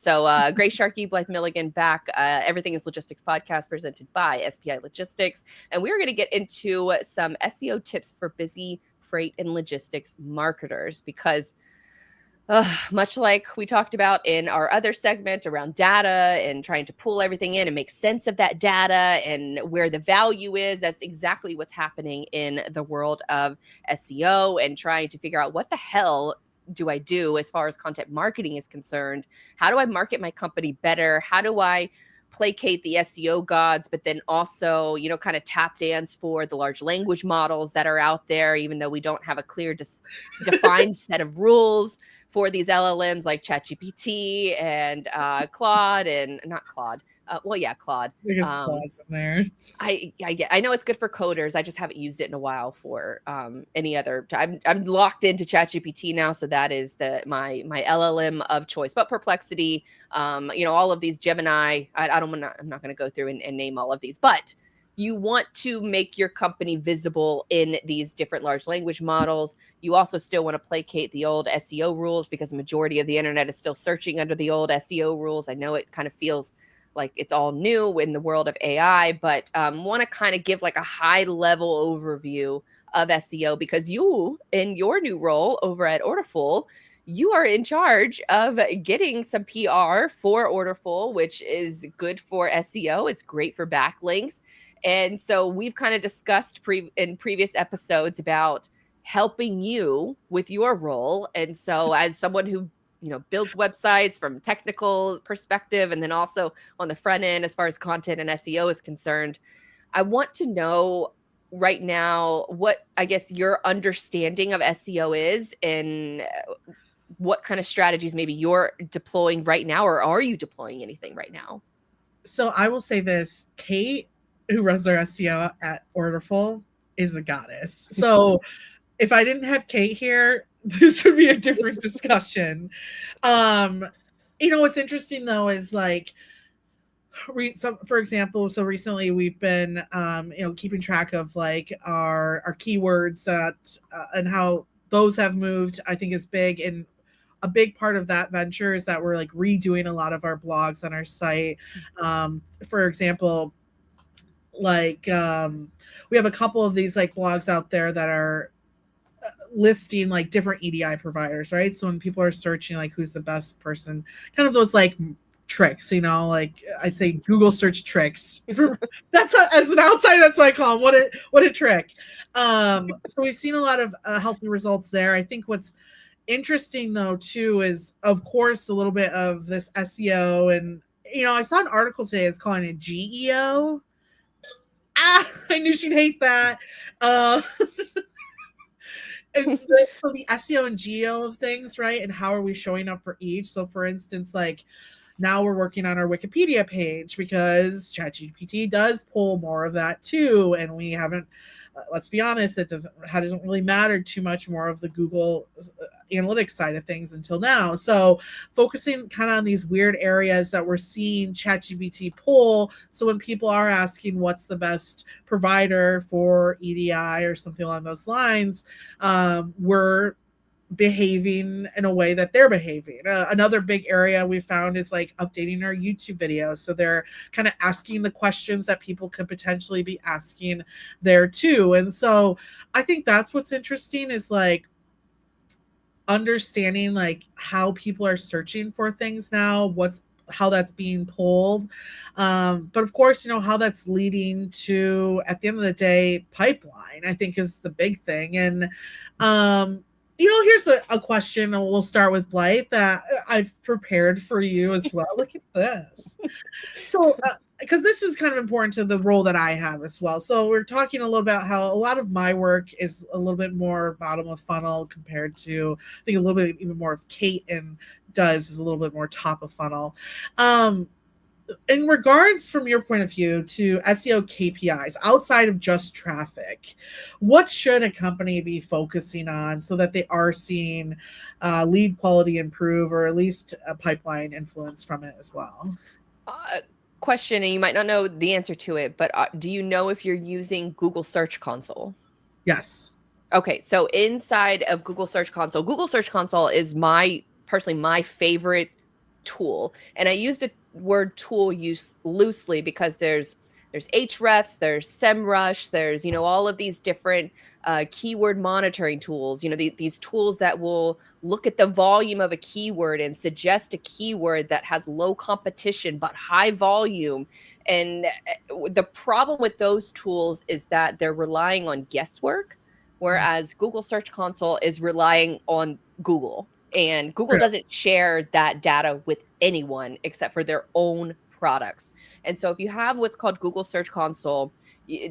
So Grace Sharkey, Blythe Milligan back. Everything is Logistics podcast presented by SPI Logistics. And we're going to get into some SEO tips for busy freight and logistics marketers because much like we talked about in our other segment around data and trying to pull everything in and make sense of that data and where the value is, that's exactly what's happening in the world of SEO and trying to figure out what the hell do I do as far as content marketing is concerned? How do I market my company better? How do I placate the SEO gods, but then also, you know, kind of tap dance for the large language models that are out there, even though we don't have a clear defined set of rules for these LLMs like ChatGPT and Claude and not Claude. Claude. There's Claude's in there. I know it's good for coders. I just haven't used it in a while for any other. I'm locked into ChatGPT now, so that is my LLM of choice. But Perplexity, all of these Gemini. I'm not going to go through and name all of these, but you want to make your company visible in these different large language models. You also still want to placate the old SEO rules because the majority of the internet is still searching under the old SEO rules. I know it kind of feels like it's all new in the world of AI, but want to kind of give like a high level overview of SEO because you, in your new role over at Orderful, you are in charge of getting some PR for Orderful, which is good for SEO. It's great for backlinks. And so we've kind of discussed in previous episodes about helping you with your role. And so as someone who builds websites from technical perspective, and then also on the front end, as far as content and SEO is concerned, I want to know right now what, I guess, your understanding of SEO is and what kind of strategies maybe you're deploying right now, or are you deploying anything right now? So I will say this, Kate, who runs our SEO at Orderful, is a goddess. So if I didn't have Kate here, this would be a different discussion. What's interesting though is like, for example, so recently we've been, keeping track of like our keywords that and how those have moved. I think is big, and a big part of that venture is that we're like redoing a lot of our blogs on our site. For example, like we have a couple of these like blogs out there that are listing like different EDI providers, right? So when people are searching like who's the best person, kind of those like tricks, like I'd say Google search tricks. That's as an outsider, that's what I call them. What a trick. So we've seen a lot of healthy results there. I think what's interesting though too is of course a little bit of this SEO, and I saw an article today that's calling it GEO. I knew she'd hate that. And so the SEO and GEO of things, right? And how are we showing up for each? So for instance, like now we're working on our Wikipedia page because ChatGPT does pull more of that too. And we haven't, let's be honest, it hasn't really mattered too much more of the Google analytics side of things until now. So focusing kind of on these weird areas that we're seeing ChatGPT pull. So when people are asking what's the best provider for EDI or something along those lines, we're behaving in a way that they're behaving. Another big area we found is like updating our YouTube videos. So they're kind of asking the questions that people could potentially be asking there too. And so I think that's what's interesting is like understanding like how people are searching for things now, how that's being pulled. But of course, how that's leading to, at the end of the day, pipeline, I think is the big thing. And, here's a question, and we'll start with Blythe that I've prepared for you as well. Look at this. So, because this is kind of important to the role that I have as well. So we're talking a little about how a lot of my work is a little bit more bottom of funnel compared to, I think a little bit even more of Kate and does is a little bit more top of funnel. In regards from your point of view to SEO KPIs outside of just traffic, what should a company be focusing on so that they are seeing lead quality improve, or at least a pipeline influence from it as well? Question, and you might not know the answer to it, but do you know if you're using Google Search Console? Yes. Okay, so inside of Google Search Console is personally my favorite tool. And I use the word tool use loosely because there's Hrefs, there's SEMrush, there's, you know, all of these different keyword monitoring tools, you know, these tools that will look at the volume of a keyword and suggest a keyword that has low competition but high volume. And the problem with those tools is that they're relying on guesswork, whereas Google Search Console is relying on Google. And Google doesn't share that data with anyone except for their own products. And so if you have what's called Google Search Console,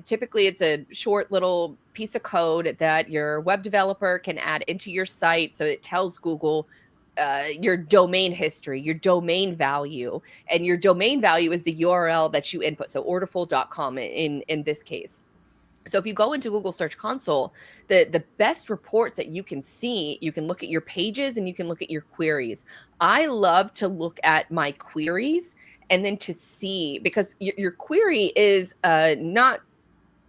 typically it's a short little piece of code that your web developer can add into your site. So it tells Google your domain history, your domain value, and your domain value is the URL that you input. So orderful.com in this case. So if you go into Google Search Console, the best reports that you can see, you can look at your pages and you can look at your queries. I love to look at my queries and then to see, because your query is not,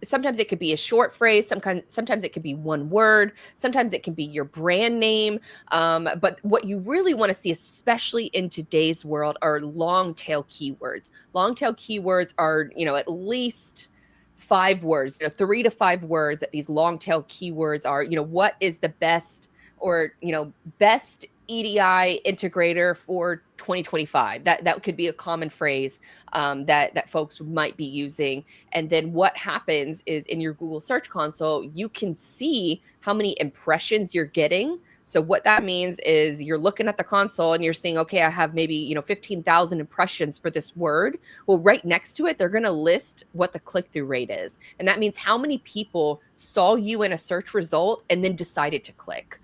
sometimes it could be a short phrase, sometimes it could be one word, sometimes it can be your brand name. But what you really want to see, especially in today's world, are long tail keywords. Long tail keywords are, you know, at least 5 words, you know, 3 to 5 words that these long tail keywords are, you know, what is the best, or, you know, best EDI integrator for 2025. That could be a common phrase that folks might be using. And then what happens is in your Google Search Console, you can see how many impressions you're getting. So what that means is you're looking at the console and you're seeing, okay, I have maybe, you know, 15,000 impressions for this word. Well, right next to it, they're going to list what the click-through rate is. And that means how many people saw you in a search result and then decided to click.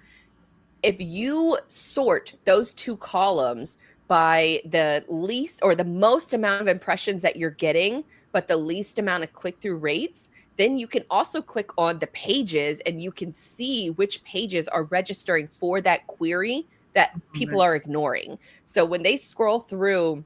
If you sort those 2 columns by the least or the most amount of impressions that you're getting, but the least amount of click-through rates, then you can also click on the pages and you can see which pages are registering for that query that people are ignoring. So when they scroll through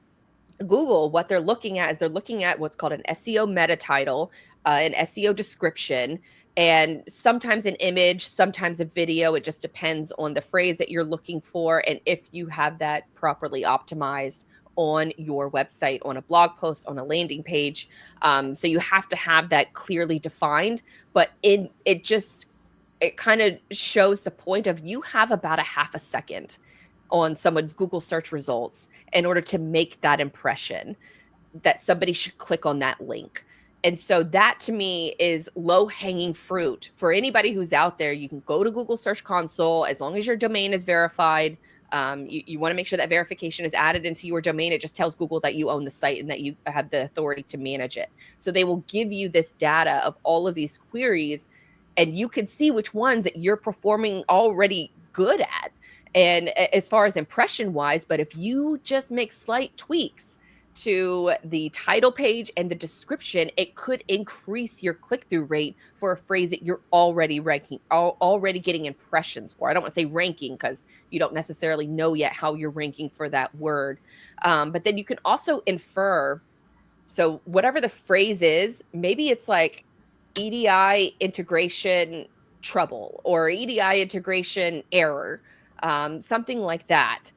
Google, what they're looking at is they're looking at what's called an SEO meta title, an SEO description, and sometimes an image, sometimes a video. It just depends on the phrase that you're looking for and if you have that properly optimized on your website, on a blog post, on a landing page. So you have to have that clearly defined, but it kind of shows the point of you have about a half a second on someone's Google search results in order to make that impression that somebody should click on that link. And so that to me is low hanging fruit for anybody who's out there. You can go to Google Search Console as long as your domain is verified. You want to make sure that verification is added into your domain. It just tells Google that you own the site and that you have the authority to manage it. So they will give you this data of all of these queries, and you can see which ones that you're performing already good at. And as far as impression wise, but if you just make slight tweaks to the title page and the description, it could increase your click-through rate for a phrase that you're already ranking, already getting impressions for. I don't want to say ranking because you don't necessarily know yet how you're ranking for that word. But then you can also infer, so whatever the phrase is, maybe it's like EDI integration trouble or EDI integration error. Something like that,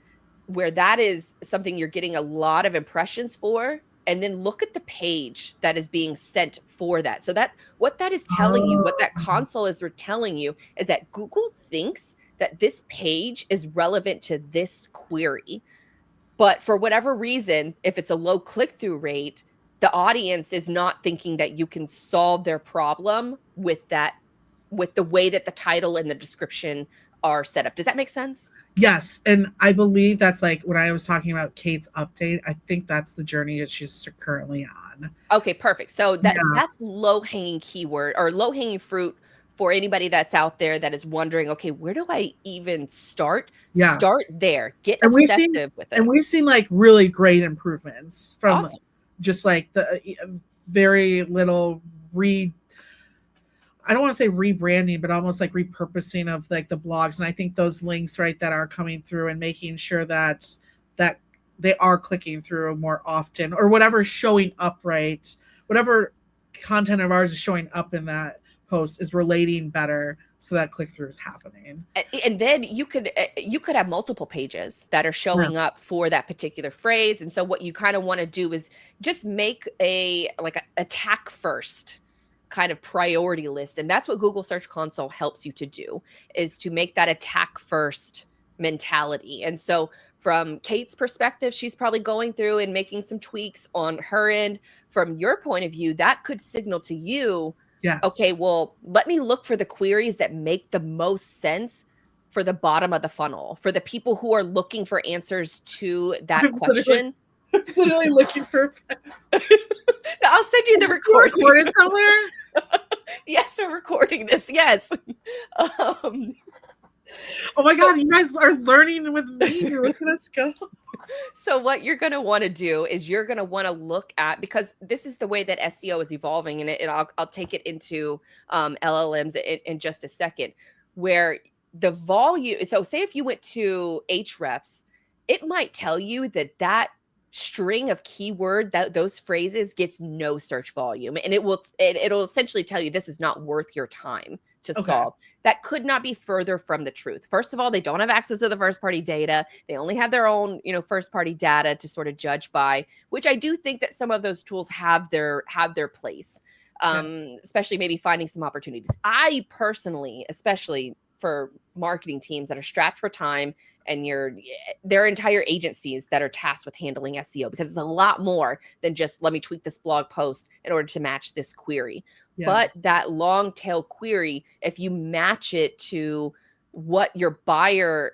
where that is something you're getting a lot of impressions for, and then look at the page that is being sent for that. So that what that is telling you, what that console is telling you, is that Google thinks that this page is relevant to this query. But for whatever reason, if it's a low click-through rate, the audience is not thinking that you can solve their problem with that, with the way that the title and the description are set up. Does that make sense? Yes. And I believe that's like when I was talking about Kate's update, I think that's the journey that she's currently on. Okay, perfect. So that's low-hanging keyword or low-hanging fruit for anybody that's out there that is wondering, okay, where do I even start? Yeah. Start there. Get obsessive with it. And we've seen like really great improvements from just like the very little I don't want to say rebranding, but almost like repurposing of like the blogs. And I think those links, right, that are coming through and making sure that they are clicking through more often, or whatever's showing up, right, whatever content of ours is showing up in that post is relating better so that click-through is happening. And then you could have multiple pages that are showing up for that particular phrase. And so what you kind of want to do is just make a attack first kind of priority list. And that's what Google Search Console helps you to do, is to make that attack first mentality. And so from Kate's perspective, she's probably going through and making some tweaks on her end. From your point of view, that could signal to you, yes, okay, well, let me look for the queries that make the most sense for the bottom of the funnel, for the people who are looking for answers to that question. Literally looking for. I'll send you the recording. Record it somewhere? Yes, we're recording this. Yes. Oh my God, you guys are learning with me. Look at us go. So what you're going to want to do is you're going to want to look at, because this is the way that SEO is evolving, and I'll take it into LLMs in just a second, where the volume. So say if you went to Ahrefs, it might tell you that string of keyword, that those phrases gets no search volume, and it'll essentially tell you this is not worth your time to solve. That could not be further from the truth. First of all, they don't have access to the first party data. They only have their own, first party data to sort of judge by, which I do think that some of those tools have their place, especially maybe finding some opportunities. I personally, especially for marketing teams that are strapped for time, and there are entire agencies that are tasked with handling SEO, because it's a lot more than just let me tweak this blog post in order to match this query. Yeah. But that long tail query, if you match it to what your buyer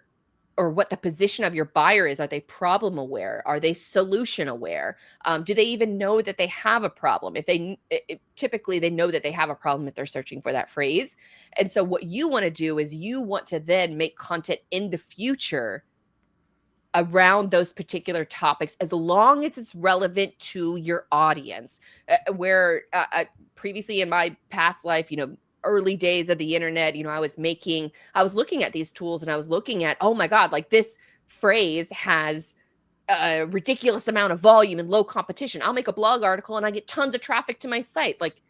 or what the position of your buyer is, are they problem aware? Are they solution aware? Do they even know that they have a problem? Typically they know that they have a problem if they're searching for that phrase. And so what you want to do is you want to then make content in the future around those particular topics, as long as it's relevant to your audience. Where previously in my past life, early days of the internet, I was looking at these tools and I was looking at, oh my God, like this phrase has a ridiculous amount of volume and low competition. I'll make a blog article and I get tons of traffic to my site. Like,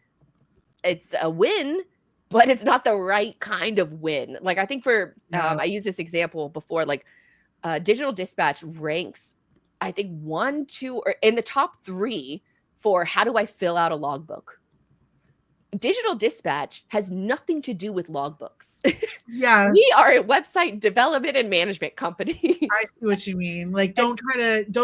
it's a win, but it's not the right kind of win. Like, I think I use this example before, like Digital Dispatch ranks, I think 1, 2, or in the top 3 for how do I fill out a logbook. Digital Dispatch has nothing to do with logbooks. Yeah. We are a website development and management company. I see what you mean. Like, don't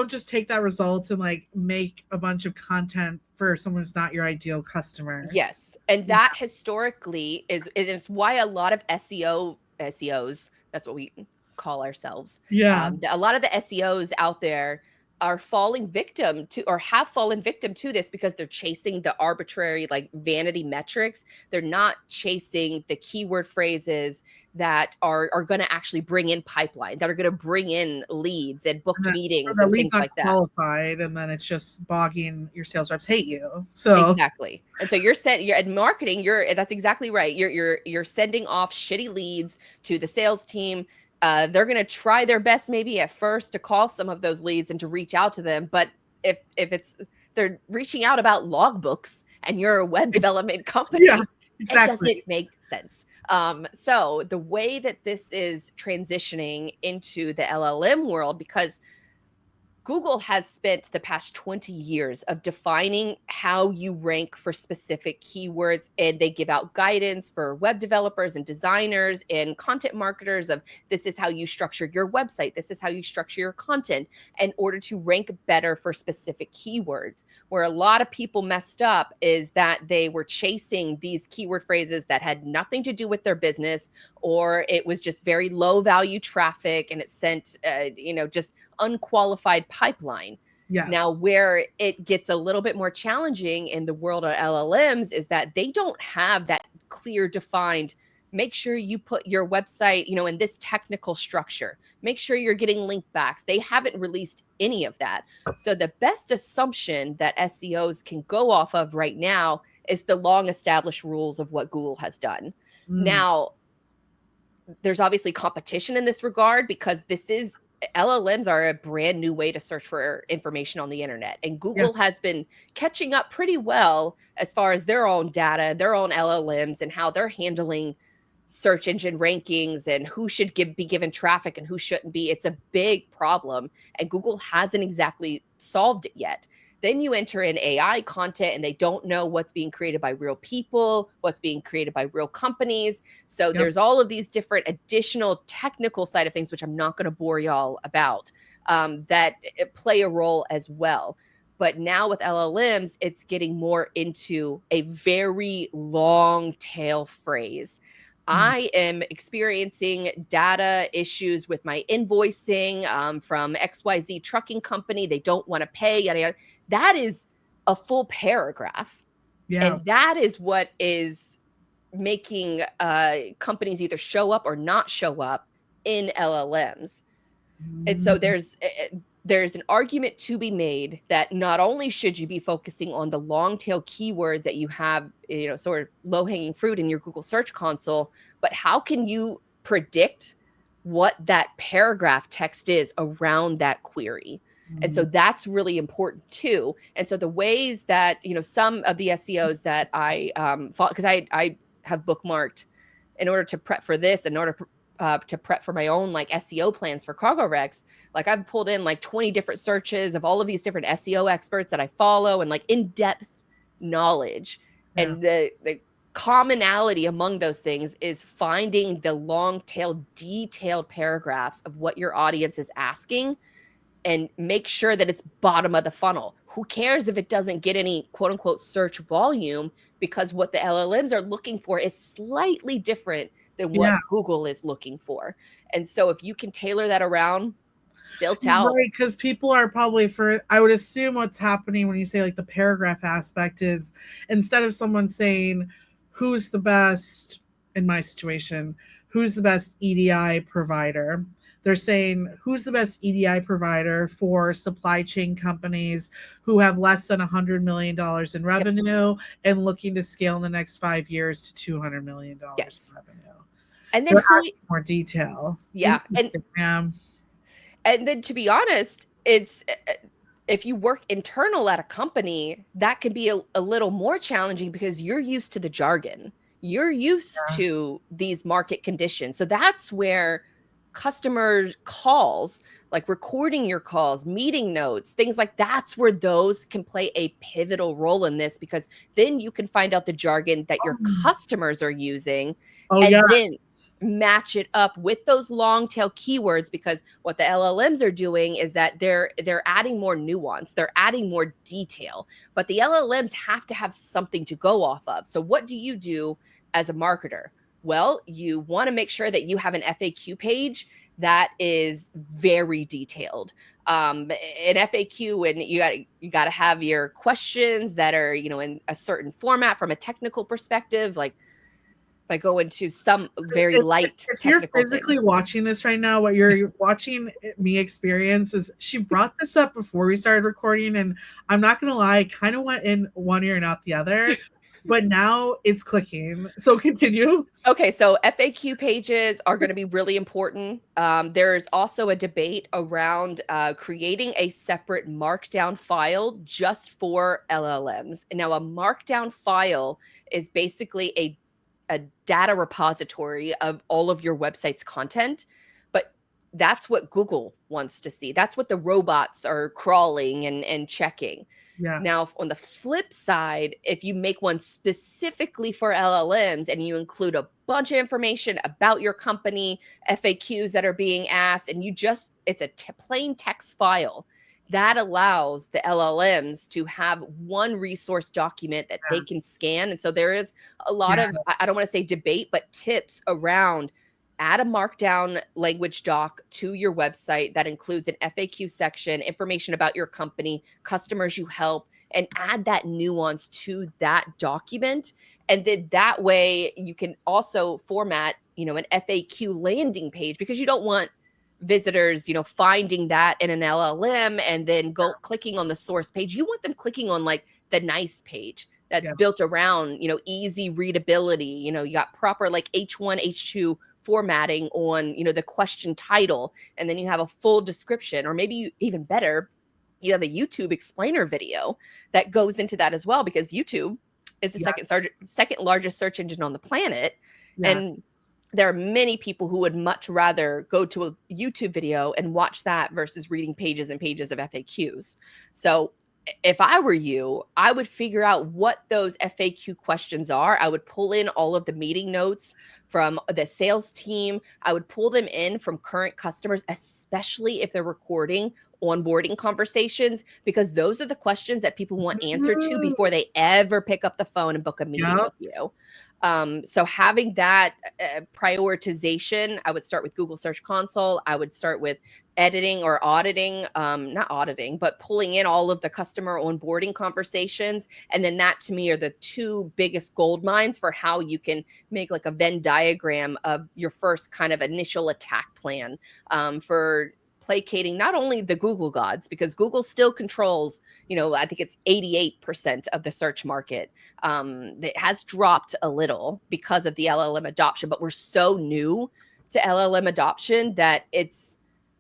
just take that results and like make a bunch of content for someone who's not your ideal customer. Yes. And that historically it's why a lot of SEOs, that's what we call ourselves. Yeah. A lot of the SEOs out there are falling victim to, or have fallen victim to, this, because they're chasing the arbitrary, like, vanity metrics. They're not chasing the keyword phrases that are going to actually bring in pipeline, that are going to bring in leads and book meetings and things like that. Qualified, and then it's just bogging your sales reps hate you. So exactly. And so you're in marketing. That's exactly right. You're sending off shitty leads to the sales team. They're going to try their best maybe at first to call some of those leads and to reach out to them. But if they're reaching out about logbooks and you're a web development company, exactly. It doesn't make sense. So the way that this is transitioning into the LLM world, because Google has spent the past 20 years of defining how you rank for specific keywords, and they give out guidance for web developers and designers and content marketers of, this is how you structure your website, this is how you structure your content in order to rank better for specific keywords. Where a lot of people messed up is that they were chasing these keyword phrases that had nothing to do with their business, or it was just very low value traffic and it sent just unqualified pipeline. Yeah. Now, where it gets a little bit more challenging in the world of LLMs is that they don't have that clear defined, make sure you put your website, in this technical structure. Make sure you're getting link backs. They haven't released any of that. So the best assumption that SEOs can go off of right now is the long established rules of what Google has done. Now, there's obviously competition in this regard, because this is LLMs are a brand new way to search for information on the internet. And Google has been catching up pretty well as far as their own data, their own LLMs, and how they're handling search engine rankings and who should be given traffic and who shouldn't be. It's a big problem, and Google hasn't exactly solved it yet. Then you enter in AI content and they don't know what's being created by real people, what's being created by real companies. So there's all of these different additional technical side of things, which I'm not going to bore y'all about, that play a role as well. But now with LLMs, it's getting more into a very long tail phrase. I am experiencing data issues with my invoicing from XYZ trucking company. They don't want to pay, yada, yada. That is a full paragraph. Yeah. And that is what is making companies either show up or not show up in LLMs. And so there's an argument to be made that not only should you be focusing on the long tail keywords that you have, sort of low hanging fruit in your Google Search Console, but how can you predict what that paragraph text is around that query? And so that's really important too. And so the ways that, some of the SEOs that I follow, because I have bookmarked in order to prep for this, in order to prep for my own like SEO plans for Cargo Rex, like I've pulled in like 20 different searches of all of these different SEO experts that I follow and like in-depth knowledge. Yeah. And the commonality among those things is finding the long tail detailed paragraphs of what your audience is asking and make sure that it's bottom of the funnel. Who cares if it doesn't get any quote unquote search volume, because what the LLMs are looking for is slightly different than what Google is looking for. And so if you can tailor that around, built out. Right, because people are probably I would assume what's happening when you say like the paragraph aspect is instead of someone saying who's the best, in my situation, who's the best EDI provider, they're saying who's the best EDI provider for supply chain companies who have less than $100 million in revenue and looking to scale in the next 5 years to $200 million in revenue. And then more detail. Yeah. And then to be honest, it's if you work internal at a company, that can be a little more challenging because you're used to the jargon. You're used to these market conditions. So that's where customer calls, like recording your calls, meeting notes, things like that's where those can play a pivotal role in this, because then you can find out the jargon that your customers are using then match it up with those long tail keywords, because what the LLMs are doing is that they're adding more nuance, they're adding more detail, but the LLMs have to have something to go off of. So what do you do as a marketer? Well, you want to make sure that you have an FAQ page that is very detailed. An FAQ, and you got to have your questions that are, in a certain format from a technical perspective. Like if I go into some very light if you're physically watching this right now, what you're watching me experience is she brought this up before we started recording, and I'm not going to lie, I kind of went in one ear and out the other. But now it's clicking. So continue. Okay, so FAQ pages are going to be really important. There's also a debate around creating a separate markdown file just for LLMs. Now, a markdown file is basically a data repository of all of your website's content. But that's what Google wants to see. That's what the robots are crawling and checking. Yeah. Now, on the flip side, if you make one specifically for LLMs and you include a bunch of information about your company, FAQs that are being asked, and it's a plain text file, that allows the LLMs to have one resource document that they can scan. And so there is a lot of, I don't want to say debate, but tips around add a markdown language doc to your website that includes an FAQ section, information about your company, customers you help, and add that nuance to that document. And then that way you can also format, an FAQ landing page, because you don't want visitors, finding that in an LLM and then clicking on the source page. You want them clicking on like the nice page that's built around, easy readability. You got proper like H1, H2 formatting on, the question title, and then you have a full description, or maybe even better, you have a YouTube explainer video that goes into that as well, because YouTube is the second largest search engine on the planet. Yes. And there are many people who would much rather go to a YouTube video and watch that versus reading pages and pages of FAQs. So if I were you, I would figure out what those FAQ questions are. I would pull in all of the meeting notes from the sales team. I would pull them in from current customers, especially if they're recording onboarding conversations, because those are the questions that people want answered to before they ever pick up the phone and book a meeting with you. So having that prioritization, I would start with Google Search Console. I would start with editing or auditing, not auditing, but pulling in all of the customer onboarding conversations. And then that, to me, are the two biggest gold mines for how you can make like a Venn diagram of your first kind of initial attack plan for placating not only the Google gods, because Google still controls, I think it's 88% of the search market. It has dropped a little because of the LLM adoption, but we're so new to LLM adoption that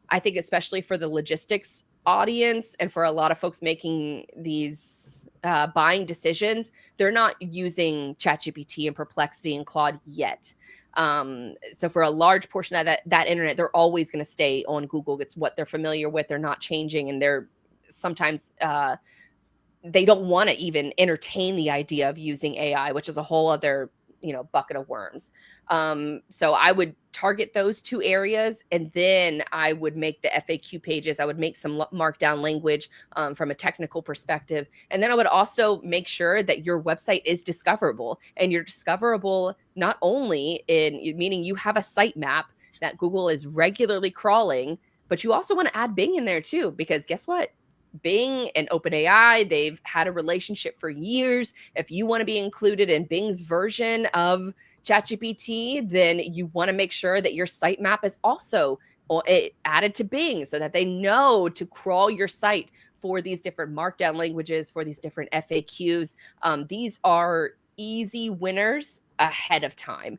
I think especially for the logistics audience and for a lot of folks making these buying decisions, they're not using ChatGPT and Perplexity and Claude yet. So for a large portion of that internet, they're always going to stay on Google. It's what they're familiar with. They're not changing, and they're sometimes they don't want to even entertain the idea of using AI, which is a whole other bucket of worms. So I would target those two areas, and then I would make the FAQ pages. I would make some markdown language from a technical perspective. And then I would also make sure that your website is discoverable, and you're discoverable not only meaning you have a sitemap that Google is regularly crawling, but you also want to add Bing in there too, because guess what? Bing and OpenAI, they've had a relationship for years. If you want to be included in Bing's version of ChatGPT, then you want to make sure that your sitemap is also added to Bing so that they know to crawl your site for these different markdown languages, for these different FAQs. These are easy winners ahead of time.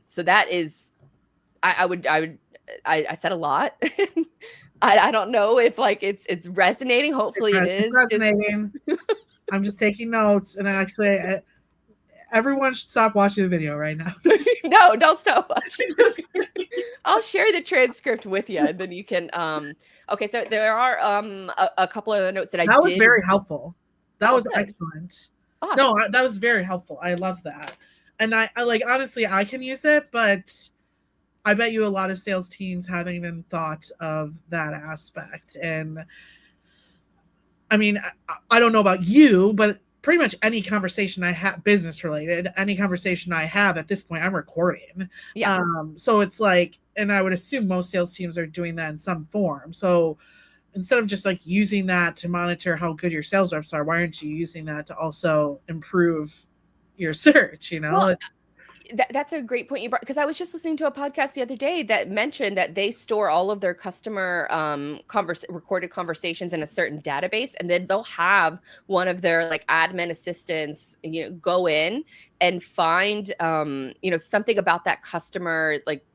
So that is, I said a lot. I don't know if it's resonating. Hopefully it is. Resonating. I'm just taking notes, and actually, everyone should stop watching the video right now. No, don't stop watching. I'll share the transcript with you, and then you can. Okay, so there are a couple of notes that that was very helpful. That was good. Excellent. Awesome. No, that was very helpful. I love that, and I like, honestly, I can use it, but I bet you a lot of sales teams haven't even thought of that aspect. And I mean, I don't know about you, but pretty much any conversation I have, business related, any conversation I have at this point, I'm recording. Yeah. So it's like, and I would assume most sales teams are doing that in some form. So instead of just like using that to monitor how good your sales reps are, why aren't you using that to also improve your search? Well, that's a great point you brought, because I was just listening to a podcast the other day that mentioned that they store all of their customer recorded conversations in a certain database, and then they'll have one of their like admin assistants, go in and find something about that customer, like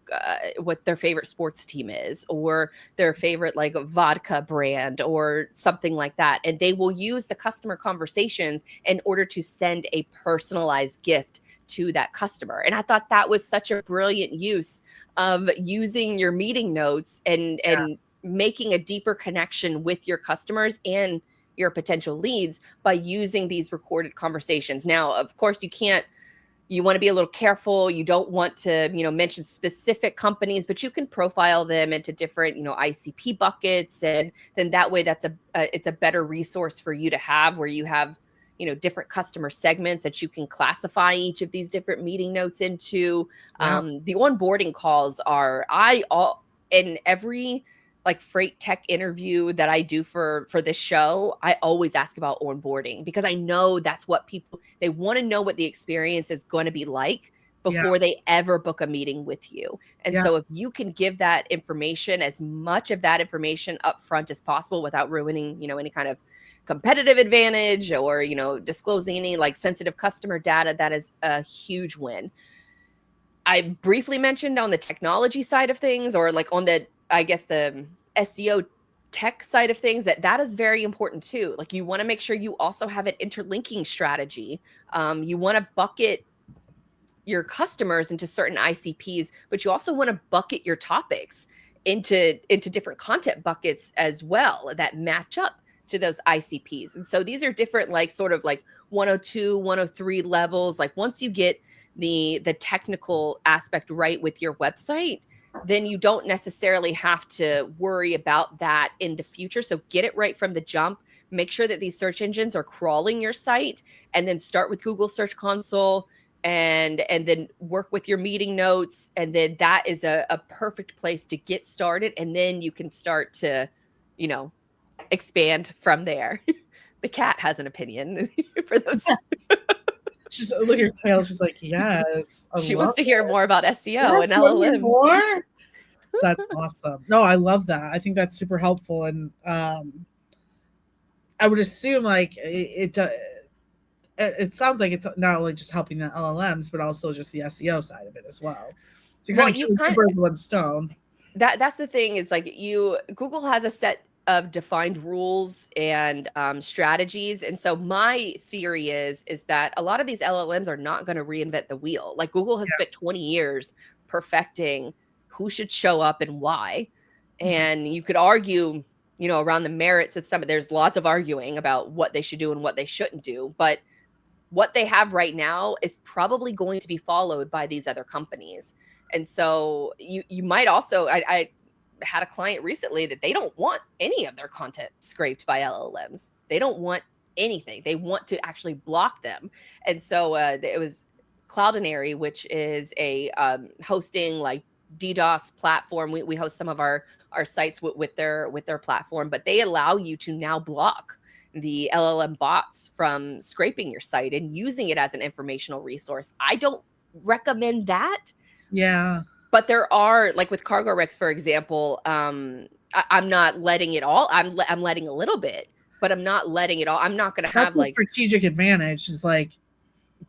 what their favorite sports team is, or their favorite like vodka brand or something like that, and they will use the customer conversations in order to send a personalized gift to that customer. And I thought that was such a brilliant use of using your meeting notes and making a deeper connection with your customers and your potential leads by using these recorded conversations. Now, of course, you want to be a little careful. You don't want to, mention specific companies, but you can profile them into different, ICP buckets. And then that way it's a better resource for you to have, where you have different customer segments that you can classify each of these different meeting notes into. Yeah. The onboarding calls are, in every like freight tech interview that I do for this show, I always ask about onboarding, because I know that's what they want to know what the experience is going to be like before they ever book a meeting with you. And so if you can give that information, as much of that information up front as possible without ruining, any kind of competitive advantage or, disclosing any like sensitive customer data, that is a huge win. I briefly mentioned on the technology side of things, or like on the, I guess, the SEO tech side of things, that is very important too. Like you want to make sure you also have an interlinking strategy. You want to bucket your customers into certain ICPs, but you also want to bucket your topics into different content buckets as well that match up to those ICPs. And so these are different, like sort of like 102, 103 levels. Like once you get the technical aspect right with your website, then you don't necessarily have to worry about that in the future. So get it right from the jump. Make sure that these search engines are crawling your site, and then start with Google Search Console, and then work with your meeting notes, and then that is a perfect place to get started, and then you can start to, you know, expand from there. The cat has an opinion for those. She's look at her tail. She's like, yes, I She love wants to hear more about SEO and yes, want me LLMs. more? That's awesome. No, I love that. I think that's super helpful, and I would assume like it sounds like it's not only just helping the LLMs, but also just the SEO side of it as well. So you're Well, kind of killing two birds with one stone. That's the thing, is like Google has a set of defined rules and strategies. And so my theory is that a lot of these LLMs are not going to reinvent the wheel. Like Google has spent 20 years perfecting who should show up and why. And you could argue, you know, around the merits of some, there's lots of arguing about what they should do and what they shouldn't do. But what they have right now is probably going to be followed by these other companies. And so you might also, I had a client recently that they don't want any of their content scraped by LLMs. They don't want anything. They want to actually block them. And so it was Cloudinary, which is a hosting like DDoS platform. We host some of our sites with their platform, but they allow you to now block the LLM bots from scraping your site and using it as an informational resource. I don't recommend that. Yeah. But there are, like with CargoRex, for example, I'm not letting it all. I'm letting a little bit, but I'm not letting it all. I'm not going to have like strategic advantage is like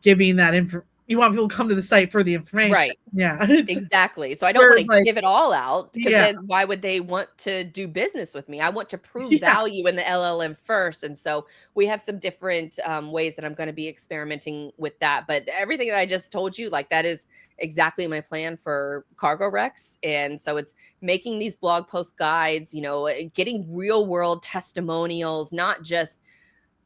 giving that info. You want people to come to the site for the information. Right. Yeah. Exactly. So I don't want to give it all out, because then why would they want to do business with me? I want to prove value in the LLM first. And so we have some different ways that I'm going to be experimenting with that. But everything that I just told you, like that is exactly my plan for CargoRex. And so it's making these blog post guides, you know, getting real world testimonials, not just,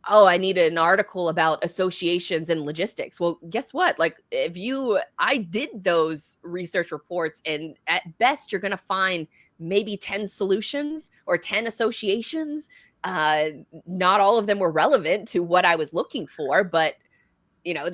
oh, I need an article about associations and logistics. Well, guess what? Like I did those research reports, and at best you're going to find maybe 10 solutions or 10 associations. Not all of them were relevant to what I was looking for, but you know,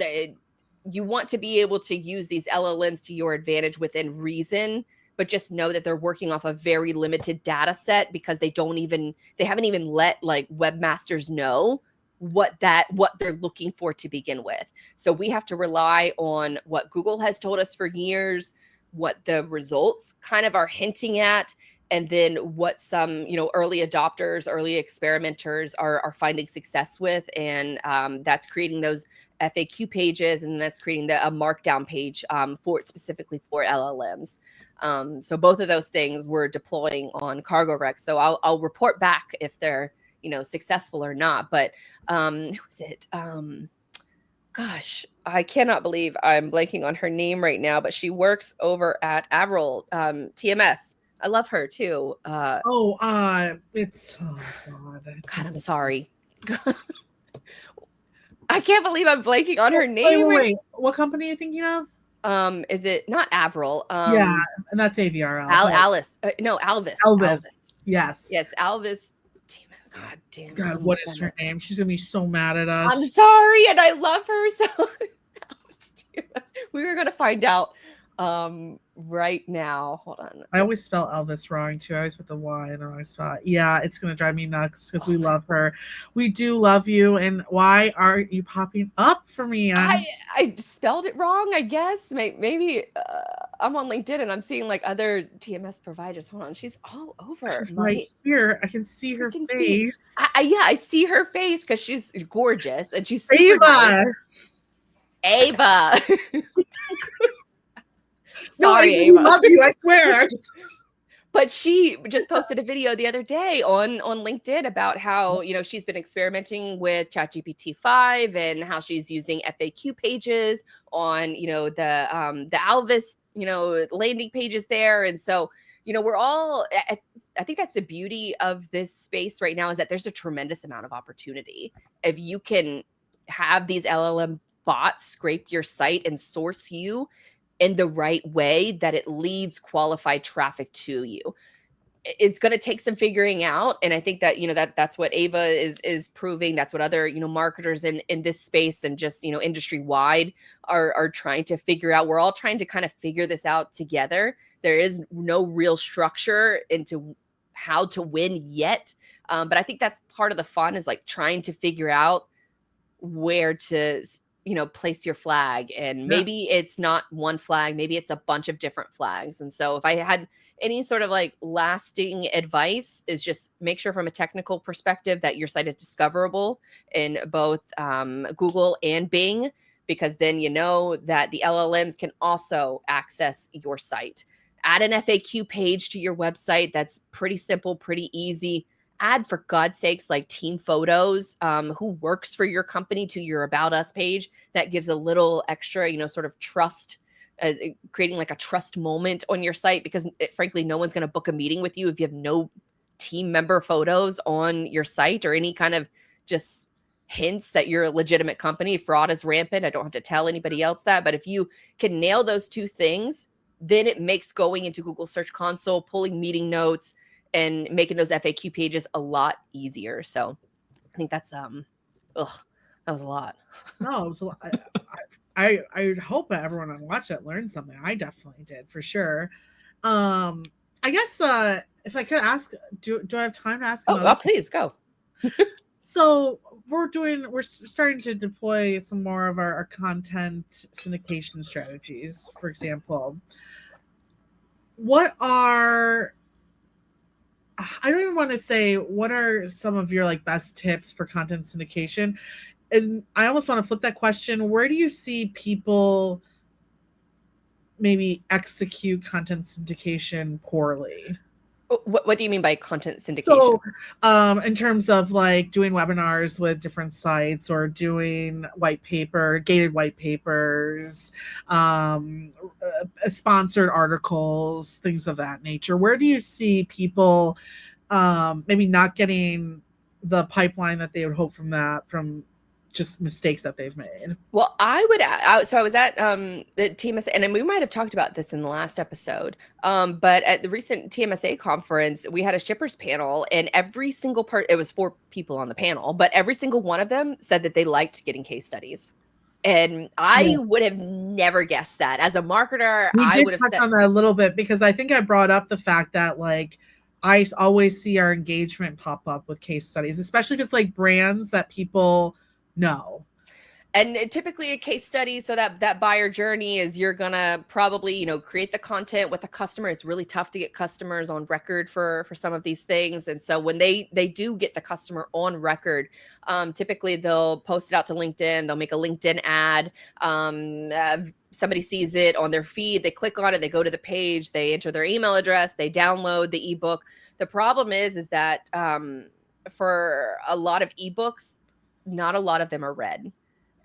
you want to be able to use these LLMs to your advantage within reason, but just know that they're working off a very limited data set, because they haven't even let like webmasters know what they're looking for to begin with. So we have to rely on what Google has told us for years, what the results kind of are hinting at, and then what some, you know, early adopters, early experimenters are finding success with. And that's creating those FAQ pages, and that's creating a markdown page specifically for LLMs. So both of those things we're deploying on CargoRex. So I'll report back if they're, you know, successful or not. But who was it? Gosh, I cannot believe I'm blanking on her name right now, but she works over at Avril TMS. I love her too. It's God, I'm sorry. I can't believe I'm blanking on her name. Wait. What company are you thinking of? Is it not Avril? Yeah, and that's AVRL. Alice. No, Alvis. Alvis. Yes. Yes, Alvis. God damn. God, what is her name? She's gonna be so mad at us. I'm sorry, and I love her so. We were gonna find out right now. Hold on. I always spell Elvis wrong too. I always put the Y in the wrong spot. Yeah, it's gonna drive me nuts because we love her. We do love you. And why aren't you popping up for me? I spelled it wrong, I guess. Maybe I'm on LinkedIn and I'm seeing like other TMS providers. Hold on, she's all over. She's right here. I can see her face. I see her face because she's gorgeous and she's super Ava. Nice. Ava. No, Sorry, we Ava. love you. I swear. But she just posted a video the other day on LinkedIn about how, you know, she's been experimenting with ChatGPT 5 and how she's using FAQ pages on, you know, the Alvis, you know, landing pages there. And so, you know, we're all I think that's the beauty of this space right now, is that there's a tremendous amount of opportunity. If you can have these LLM bots scrape your site and source you in the right way that it leads qualified traffic to you. It's going to take some figuring out, and I think that, you know, that's what Ava is proving. That's what other, you know, marketers in this space and just, you know, industry wide are trying to figure out. We're all trying to kind of figure this out together. There is no real structure into how to win yet, but I think that's part of the fun, is like trying to figure out where to, you know, place your flag. And maybe it's not one flag, maybe it's a bunch of different flags. And so if I had any sort of like lasting advice, is just make sure from a technical perspective that your site is discoverable in both Google and Bing, because then you know that the LLMs can also access your site. Add an FAQ page to your website. That's pretty simple, pretty easy. Add, for God's sakes, like team photos, who works for your company, to your About Us page. That gives a little extra, you know, sort of trust, as creating like a trust moment on your site, because frankly, no one's going to book a meeting with you if you have no team member photos on your site, or any kind of just hints that you're a legitimate company. Fraud is rampant. I don't have to tell anybody else that. But if you can nail those two things, then it makes going into Google Search Console, pulling meeting notes, and making those FAQ pages a lot easier. So I think that's that was a lot. No, it was a lot. I hope that everyone on Watch It learned something. I definitely did, for sure. I guess if I could ask, do I have time to ask? Oh, please go. So we're starting to deploy some more of our content syndication strategies. For example, I don't even want to say, what are some of your like best tips for content syndication? And I almost want to flip that question. Where do you see people maybe execute content syndication poorly? What do you mean by content syndication? So, in terms of like doing webinars with different sites, or doing gated white papers, sponsored articles, things of that nature, where do you see people maybe not getting the pipeline that they would hope from just mistakes that they've made? Well, I was at the TMSA, and then we might have talked about this in the last episode, but at the recent TMSA conference, we had a shippers panel, and every single it was 4 people on the panel, but every single one of them said that they liked getting case studies. And I would have never guessed that. As a marketer, I would have touch on that a little bit, because I think I brought up the fact that like I always see our engagement pop up with case studies, especially if it's like brands that people know. And typically a case study, so that buyer journey is, you're gonna probably, you know, create the content with the customer. It's really tough to get customers on record for some of these things. And so when they do get the customer on record, typically they'll post it out to LinkedIn. They'll make a LinkedIn ad. Somebody sees it on their feed. They click on it. They go to the page. They enter their email address. They download the ebook. The problem is that for a lot of ebooks, not a lot of them are read.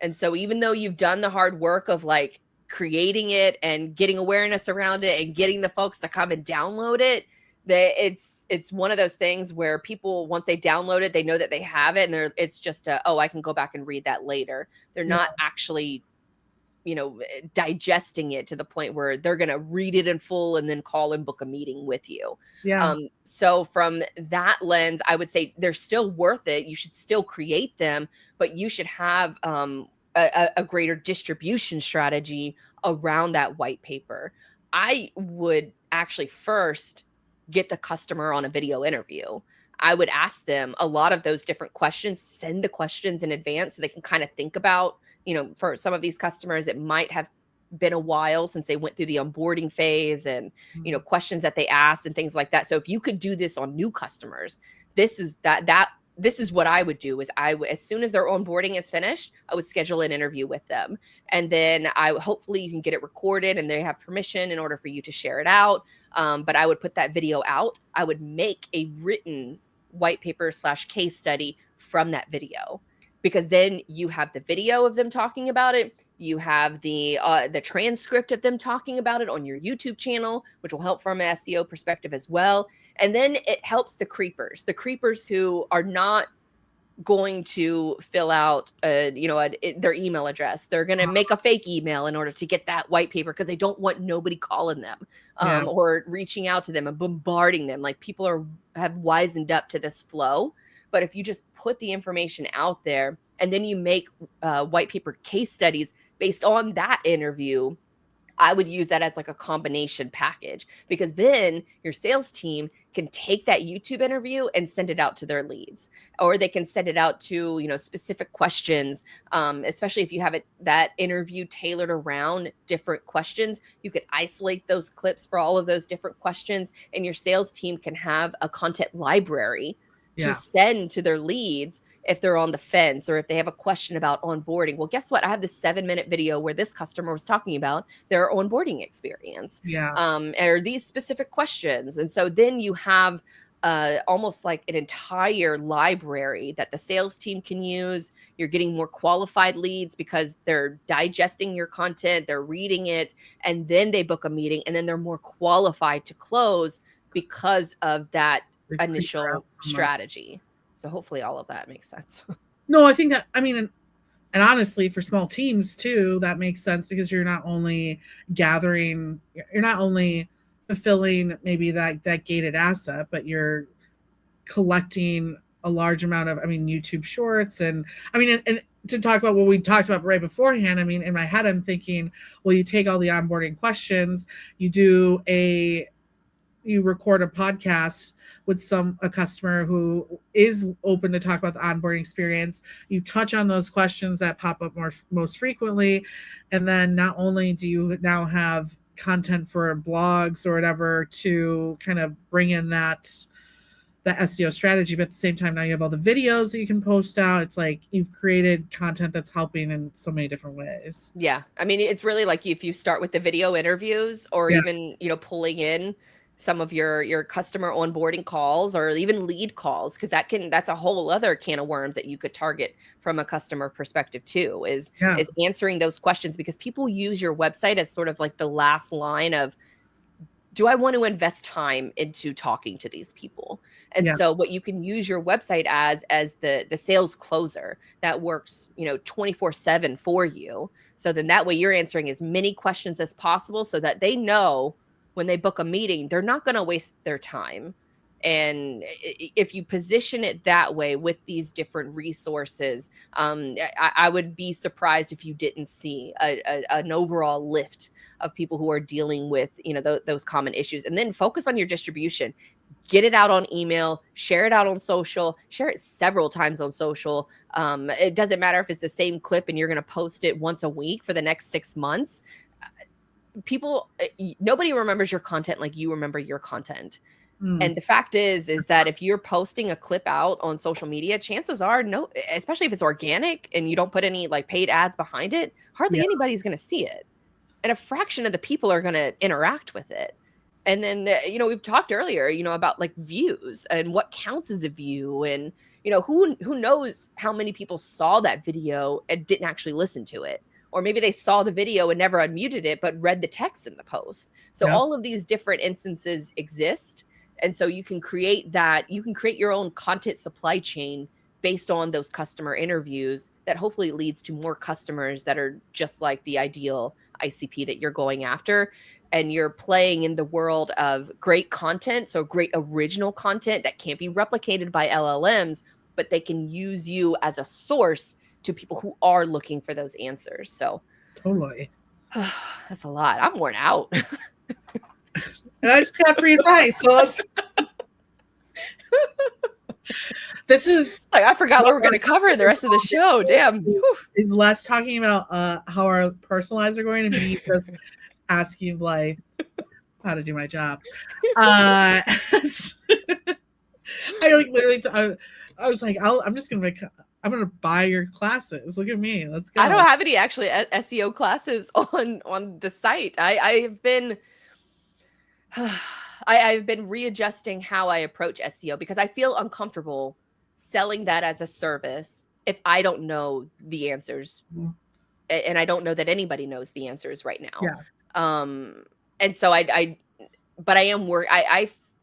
And so even though you've done the hard work of like creating it and getting awareness around it and getting the folks to come and download it, it's one of those things where people, once they download it, they know that they have it, and it's just I can go back and read that later. They're not actually, you know, digesting it to the point where they're going to read it in full and then call and book a meeting with you. So from that lens, I would say they're still worth it. You should still create them, but you should have a greater distribution strategy around that white paper. I would actually first get the customer on a video interview. I would ask them a lot of those different questions, send the questions in advance so they can kind of think about, you know, for some of these customers, it might have been a while since they went through the onboarding phase, and, you know, questions that they asked and things like that. So if you could do this on new customers, this is that this is what I would do is as soon as their onboarding is finished, I would schedule an interview with them. And then hopefully you can get it recorded and they have permission in order for you to share it out. But I would put that video out. I would make a written white paper / case study from that video, because then you have the video of them talking about it. You have the transcript of them talking about it on your YouTube channel, which will help from an SEO perspective as well. And then it helps the creepers who are not going to fill out their email address. They're going to make a fake email in order to get that white paper because they don't want nobody calling them or reaching out to them and bombarding them. Like, people have wisened up to this flow. But if you just put the information out there and then you make white paper case studies based on that interview, I would use that as like a combination package, because then your sales team can take that YouTube interview and send it out to their leads, or they can send it out to, specific questions. Especially if you have that interview tailored around different questions, you could isolate those clips for all of those different questions, and your sales team can have a content library to send to their leads if they're on the fence or if they have a question about onboarding. Well, guess what? I have this 7-minute video where this customer was talking about their onboarding experience, or these specific questions. And so then you have almost like an entire library that the sales team can use. You're getting more qualified leads because they're digesting your content, they're reading it, and then they book a meeting, and then they're more qualified to close because of that initial strategy. So hopefully all of that makes sense. No, I think that, and honestly, for small teams too, that makes sense, because you're not only fulfilling maybe that gated asset, but you're collecting a large amount of, YouTube shorts. And to talk about what we talked about right beforehand, in my head, I'm thinking, well, you take all the onboarding questions, you record a podcast with a customer who is open to talk about the onboarding experience. You touch on those questions that pop up most frequently. And then not only do you now have content for blogs or whatever to kind of bring in that SEO strategy, but at the same time, now you have all the videos that you can post out. It's like you've created content that's helping in so many different ways. Yeah. it's really like if you start with the video interviews, or even, pulling in some of your customer onboarding calls, or even lead calls, because that's a whole other can of worms that you could target from a customer perspective too, is answering those questions, because people use your website as sort of like the last line of, do I want to invest time into talking to these people? And so what you can use your website as the sales closer that works, 24/7 for you. So then that way you're answering as many questions as possible, so that they know when they book a meeting, they're not going to waste their time. And if you position it that way with these different resources, I would be surprised if you didn't see an overall lift of people who are dealing with, those common issues. And then focus on your distribution. Get it out on email, share it out on social, share it several times on social. It doesn't matter if it's the same clip and you're going to post it once a week for the next 6 months. Nobody remembers your content like you remember your content. And the fact is that if you're posting a clip out on social media, chances are, especially if it's organic and you don't put any like paid ads behind it, hardly anybody's going to see it. And a fraction of the people are going to interact with it. And then, we've talked earlier, about like views and what counts as a view, and, who knows how many people saw that video and didn't actually listen to it. Or maybe they saw the video and never unmuted it, but read the text in the post. So all of these different instances exist. And so you can create your own content supply chain based on those customer interviews that hopefully leads to more customers that are just like the ideal ICP that you're going after. And you're playing in the world of great content. So great original content that can't be replicated by LLMs, but they can use you as a source to people who are looking for those answers. So totally. That's a lot. I'm worn out. And I just got free advice. So this is like, I forgot what we're going to cover in the rest of the show. Damn. Is less talking about how our personalized are going to be just asking Blythe how to do my job. I like literally I was like, I'm gonna buy your classes. Look at me. Let's I don't go. have any actually SEO classes on the site. I've been I've been readjusting how I approach SEO because I feel uncomfortable selling that as a service if I don't know the answers, and I don't know that anybody knows the answers right now. Yeah. And so but I am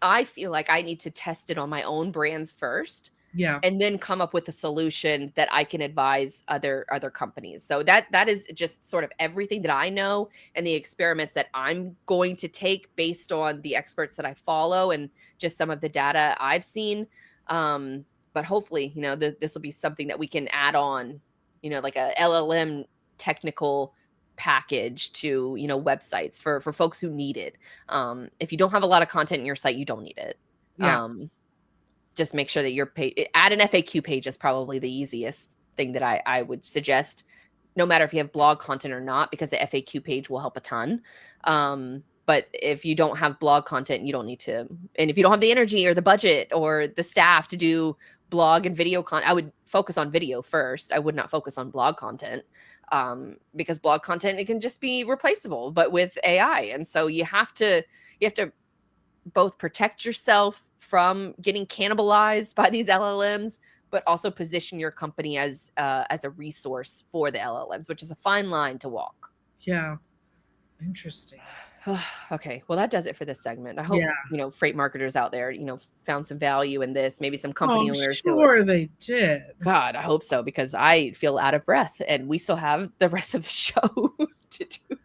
I feel like I need to test it on my own brands first Yeah. and then come up with a solution that I can advise other companies. So that is just sort of everything that I know and the experiments that I'm going to take based on the experts that I follow and just some of the data I've seen. But hopefully, this will be something that we can add on, like a LLM technical package to, websites for folks who need it. If you don't have a lot of content in your site, you don't need it. Yeah. Just make sure that your page, add an FAQ page is probably the easiest thing that I would suggest, no matter if you have blog content or not, because the FAQ page will help a ton. But if you don't have blog content, you don't need to. And if you don't have the energy or the budget or the staff to do blog and video content, I would focus on video first. I would not focus on blog content, because blog content, it can just be replaceable, but with AI. And so you have to both protect yourself from getting cannibalized by these LLMs, but also position your company as a resource for the LLMs, which is a fine line to walk. Yeah. Interesting. Okay, well, that does it for this segment. I hope freight marketers out there found some value in this. Maybe some company owners. Sure they did. God, I hope so, because I feel out of breath, and we still have the rest of the show to do.